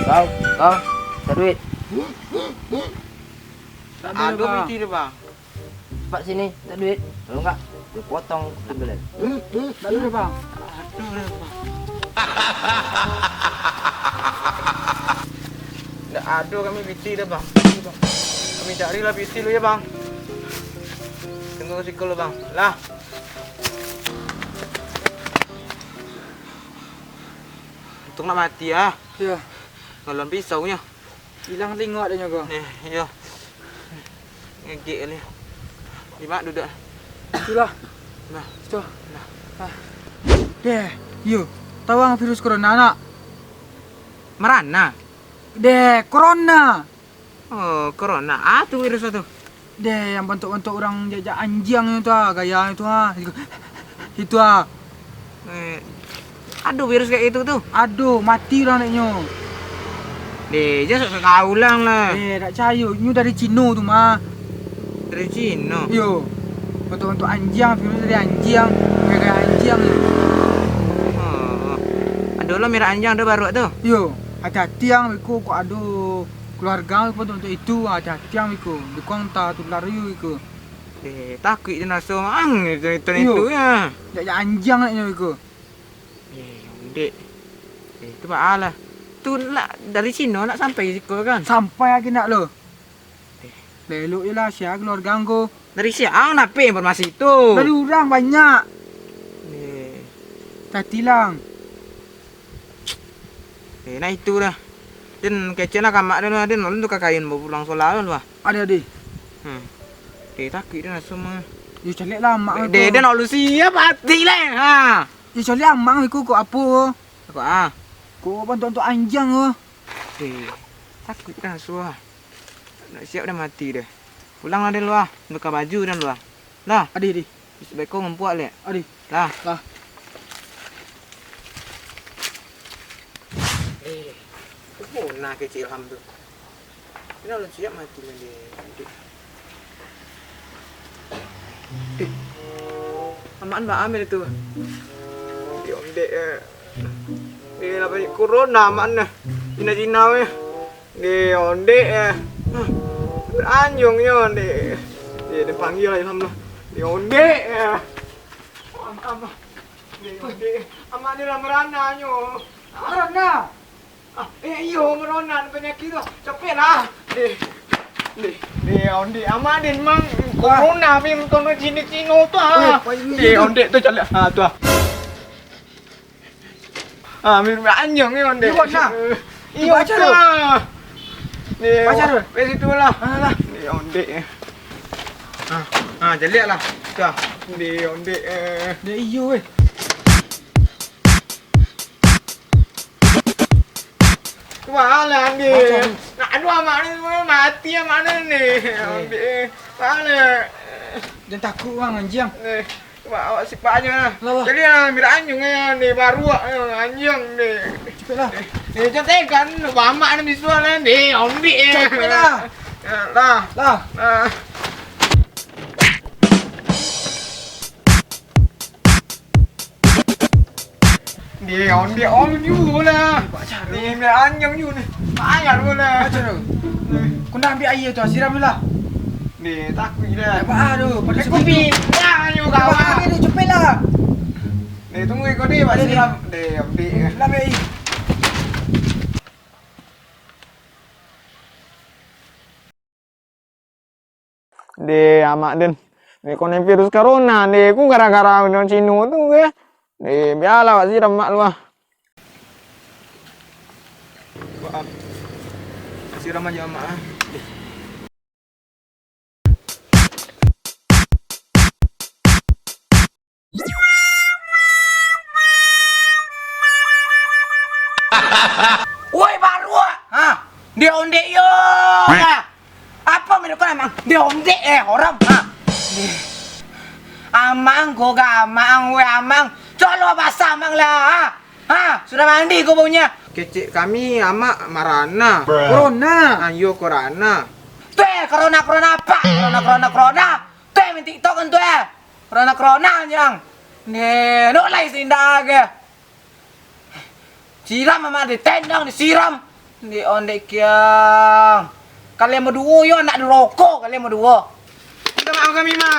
Bang, tak duit. Tak ada bang. Ada dia bang. Cepat sini, tak duit. Kalau enggak, gue potong sambilan. Tak ada bang. Aduh bang. Tak ada kami biti dah bang. Kami carilah biti lu ya bang. Tunggu sikul lu bang. Lah. Untung nak mati ah. Ya, Ngalon pisaunya. hilang tengok dia kau. Nih, ya. Ngegek ni. Di mak duduk. Itulah. Nah, Itu. Deh, yo. Tahu ang virus corona nak? merana. Deh, corona. Oh, corona. Ah, tu virus tu. Deh, yang bentuk-bentuk orang jajak anjing itu ah, gaya itu ah. Itu ah. Aduh, virus kayak itu tuh. Aduh, mati lah naknya. Deh, jangan sok kau ulang lah. Eh, tak percaya. Ini dari Cina tu mah. Dari Cina. Yo. Bentuk-bentuk anjing, virus dari anjing. Gaya anjing ni. Oh. Aduh lah merah anjang dah baru tu. Yo, hati-hati yang Miku kok aduh keluarga pun untuk itu hati-hati yang Miku. Miku entah tu lari Miku. Deh, takut dia nak somang itu ya. Jajak anjing naknya Miku. Dek. Tu baalah. Tu nak dari Cina nak sampai situ kan. Sampai lagi nak lo. Belok je lah Syah keluarga aku. Dari siapa nak informasi tu? Dari orang banyak. Deh. Hati lang. Nah itu dah. Dan kecil nak kamak dia lah. Dia nolak tu kakain bawa pulang solar lah. Ada. Deh takut dia nak semua. You calik lah mak aku. Dia nak lu siap hati lah. Ha. You calik lah mak aku kok apa? Aku ah. Kok bantu-bantu anjing ke? Deh. Takut dah suah. Nak siap dah mati dah. Pulanglah dia luar. Buka baju dan luar. Lah. Adi. Sebaik kau ngempuak lek. Adi. Lah. Lah. Oh, nak kecil alhamdulillah. Ini udah siap mati lah dia. Amaan mbak ambil itu. Dia om dek. Dia apa ni corona amaan dah. Cina-Cina weh. Dia om dek. Anjungnya dek. Dia panggil lah alhamdulillah. Dia om dek. Amak. Dia om dek. Amak ni lah merananya. Corona. Iyo meronan penyakit tu. Capek lah. Onde amak din mang corona bim tono Cina-Cina tu ah. Onde tu jalan. Ha tu ah. Ah mir anjing ni onde. Iyo baca tu. Baca tu. Wes itu lah. Lah. Onde. Jalan lah. Tu ah. Onde. Dia iyo weh. Wala ni. Nak aduh amak ni mati amak ni. Ambil. Wala. Jangan takut bang anjing. Awak sipaknya. Lah. Jadi ambil anjing ni baru anjing ni. Cepatlah. Ni cantik kan amak ni visual ni. Ambil. Cepatlah. Lah. Lah. Dia on you lah. Ni anjing you ni. Ayat boleh. Baca tu. Kau nak ambil air tu siram dulu lah. Ni takut dah. Apa tu? Pada Kopi. Ya, you kawan. Ni cepatlah. Ni tunggu ikut dia pak siram. Dia ambil. Lah ambil air. Dia amak din. Ni kena virus corona ni. Ku gara-gara orang Cina tu ke. Ni biarlah pak siram mak lu ah. Siram aja mak ah. Woi baru ah. Dia onde yo. Apa mereka amang? Dia onde orang. Amang kau ga amang we amang. Colo basah amang lah. Sudah mandi kau punya. Kecik kami amak marana. Corona. Ayo corona. Tuh corona apa? Corona. Tuh main TikTok kan tuh. Corona anjang. Nih, nuk lai sinda ke. Siram mama di tendang disiram. Di ondek yang. Kalian berdua yo anak rokok kalian berdua. Minta maaf kami, Ma.